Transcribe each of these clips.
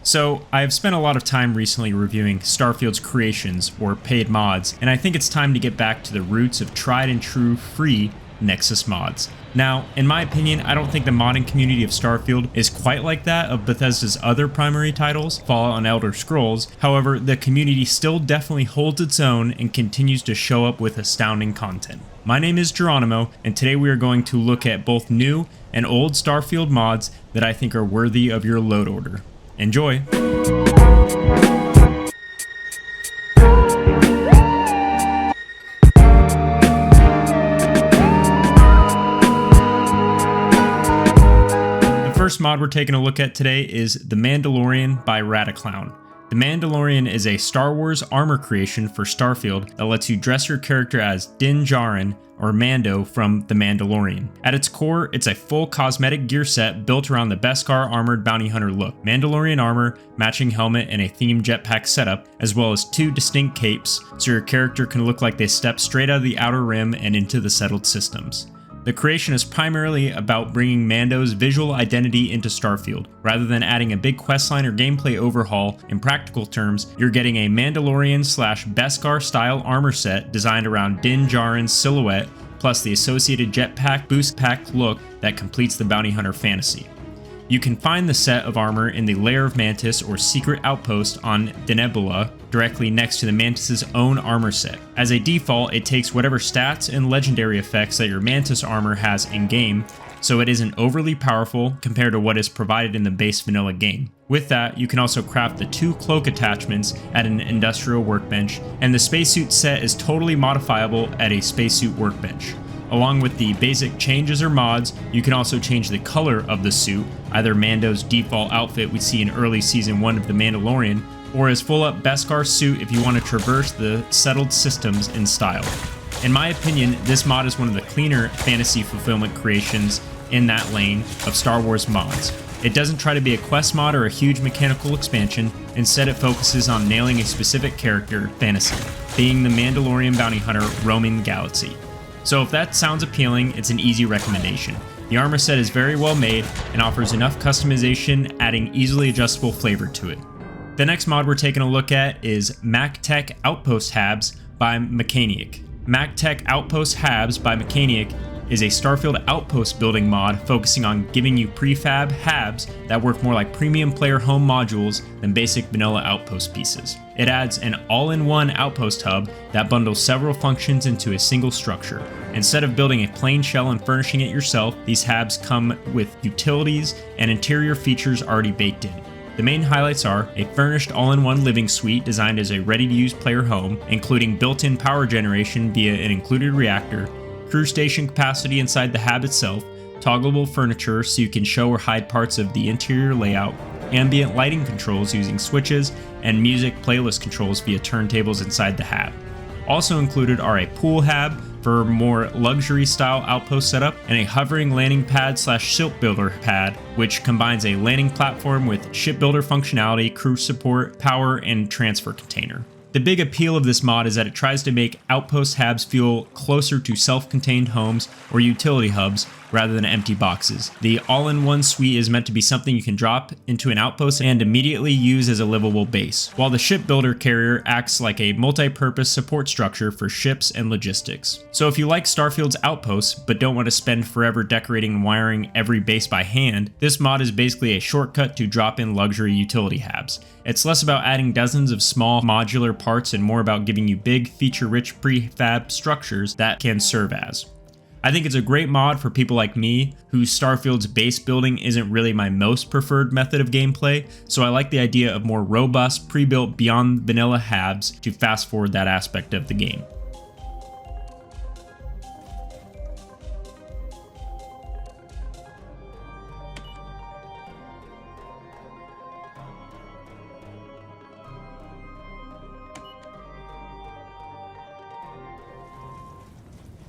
So, I have spent a lot of time recently reviewing Starfield's creations, or paid mods, and I think it's time to get back to the roots of tried and true free Nexus mods. Now, in my opinion, I don't think the modding community of Starfield is quite like that of Bethesda's other primary titles, Fallout and Elder Scrolls. However, the community still definitely holds its own and continues to show up with astounding content. My name is Geronimo, and today we are going to look at both new and old Starfield mods that I think are worthy of your load order. Enjoy! The first mod we're taking a look at today is The Mandalorian by Radiclown. The Mandalorian is a Star Wars armor creation for Starfield that lets you dress your character as Din Djarin, or Mando from The Mandalorian. At its core, it's a full cosmetic gear set built around the Beskar armored bounty hunter look. Mandalorian armor, matching helmet, and a themed jetpack setup, as well as two distinct capes, so your character can look like they stepped straight out of the Outer Rim and into the settled systems. The creation is primarily about bringing Mando's visual identity into Starfield. Rather than adding a big questline or gameplay overhaul, in practical terms, you're getting a Mandalorian/Beskar style armor set designed around Din Djarin's silhouette, plus the associated jetpack boost pack look that completes the bounty hunter fantasy. You can find the set of armor in the Lair of Mantis or secret outpost on Denebula, directly next to the Mantis' own armor set. As a default, it takes whatever stats and legendary effects that your Mantis armor has in-game, so it isn't overly powerful compared to what is provided in the base vanilla game. With that, you can also craft the two cloak attachments at an industrial workbench, and the spacesuit set is totally modifiable at a spacesuit workbench. Along with the basic changes or mods, you can also change the color of the suit, either Mando's default outfit we see in early Season 1 of The Mandalorian, or his full-up Beskar suit if you want to traverse the settled systems in style. In my opinion, this mod is one of the cleaner fantasy fulfillment creations in that lane of Star Wars mods. It doesn't try to be a quest mod or a huge mechanical expansion, instead it focuses on nailing a specific character fantasy, being the Mandalorian bounty hunter roaming the galaxy. So if that sounds appealing, it's an easy recommendation. The armor set is very well made and offers enough customization, adding easily adjustable flavor to it. The next mod we're taking a look at is MacAniak Outpost Habs by MacAniak. MacAniak Outpost Habs by MacAniak is a Starfield outpost building mod focusing on giving you prefab habs that work more like premium player home modules than basic vanilla outpost pieces. It adds an all-in-one outpost hub that bundles several functions into a single structure. Instead of building a plain shell and furnishing it yourself, these habs come with utilities and interior features already baked in. The main highlights are a furnished all-in-one living suite designed as a ready-to-use player home, including built-in power generation via an included reactor, crew station capacity inside the hab itself, toggleable furniture so you can show or hide parts of the interior layout, ambient lighting controls using switches, and music playlist controls via turntables inside the hab. Also included are a pool hab for more luxury style outpost setup, and a hovering landing pad / shipbuilder pad, which combines a landing platform with shipbuilder functionality, crew support, power, and transfer container. The big appeal of this mod is that it tries to make outpost habs feel closer to self-contained homes or utility hubs rather than empty boxes. The all-in-one suite is meant to be something you can drop into an outpost and immediately use as a livable base, while the shipbuilder carrier acts like a multi-purpose support structure for ships and logistics. So if you like Starfield's outposts but don't want to spend forever decorating and wiring every base by hand, this mod is basically a shortcut to drop in luxury utility habs. It's less about adding dozens of small modular parts and more about giving you big, feature-rich prefab structures that can serve as. I think it's a great mod for people like me, whose Starfield's base building isn't really my most preferred method of gameplay, so I like the idea of more robust, pre-built beyond vanilla habs to fast forward that aspect of the game.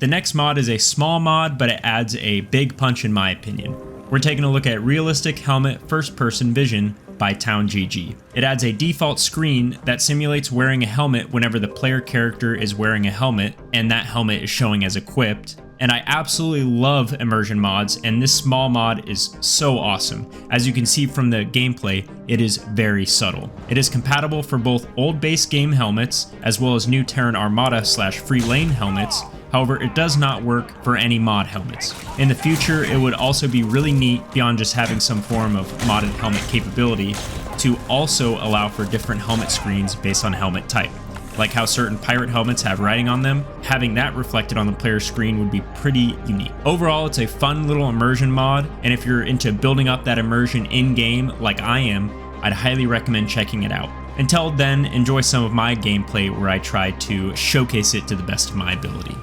The next mod is a small mod, but it adds a big punch in my opinion. We're taking a look at Realistic Helmet First-Person Vision by TownGG. It adds a default screen that simulates wearing a helmet whenever the player character is wearing a helmet, and that helmet is showing as equipped, And I absolutely love immersion mods, and this small mod is so awesome. As you can see from the gameplay, it is very subtle. It is compatible for both old base game helmets, as well as new Terran Armada / Free Lane helmets. However, it does not work for any mod helmets. In the future, it would also be really neat, beyond just having some form of modded helmet capability, to also allow for different helmet screens based on helmet type. Like how certain pirate helmets have writing on them, having that reflected on the player's screen would be pretty unique. Overall, it's a fun little immersion mod, and if you're into building up that immersion in-game like I am, I'd highly recommend checking it out. Until then, enjoy some of my gameplay where I try to showcase it to the best of my ability.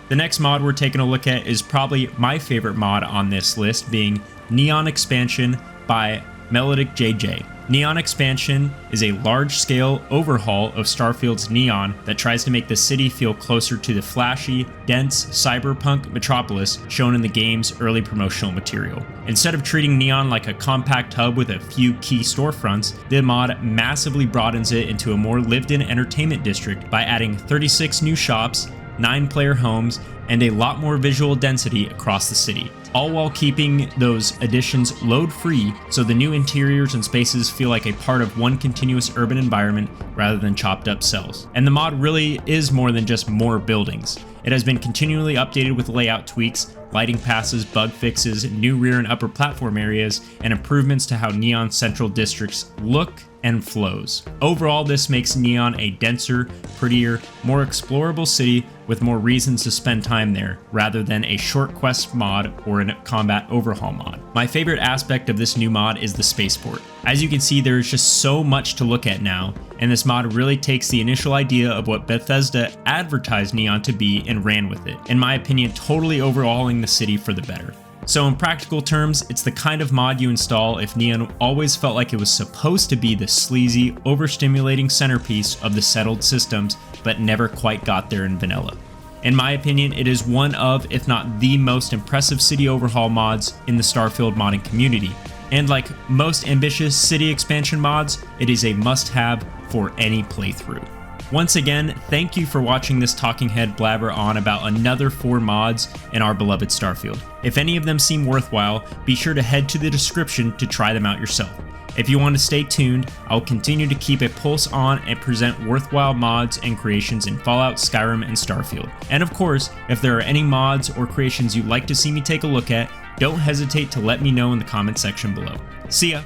The next mod we're taking a look at is probably my favorite mod on this list, being Neon Expansion by MelodicJJ. Neon Expansion is a large-scale overhaul of Starfield's Neon that tries to make the city feel closer to the flashy, dense, cyberpunk metropolis shown in the game's early promotional material. Instead of treating Neon like a compact hub with a few key storefronts, the mod massively broadens it into a more lived-in entertainment district by adding 36 new shops, 9 player homes, and a lot more visual density across the city, all while keeping those additions load-free so the new interiors and spaces feel like a part of one continuous urban environment rather than chopped up cells. And the mod really is more than just more buildings. It has been continually updated with layout tweaks, lighting passes, bug fixes, new rear and upper platform areas, and improvements to how Neon Central districts look and flows. Overall, this makes Neon a denser, prettier, more explorable city with more reasons to spend time there, rather than a short quest mod or a combat overhaul mod. My favorite aspect of this new mod is the spaceport. As you can see, there is just so much to look at now, and this mod really takes the initial idea of what Bethesda advertised Neon to be and ran with it, in my opinion totally overhauling the city for the better. So in practical terms, it's the kind of mod you install if Neon always felt like it was supposed to be the sleazy, overstimulating centerpiece of the settled systems, but never quite got there in vanilla. In my opinion, it is one of, if not the most impressive city overhaul mods in the Starfield modding community. And like most ambitious city expansion mods, it is a must-have for any playthrough. Once again, thank you for watching this talking head blabber on about another 4 mods in our beloved Starfield. If any of them seem worthwhile, be sure to head to the description to try them out yourself. If you want to stay tuned, I'll continue to keep a pulse on and present worthwhile mods and creations in Fallout, Skyrim, and Starfield. And of course, if there are any mods or creations you'd like to see me take a look at, don't hesitate to let me know in the comment section below. See ya!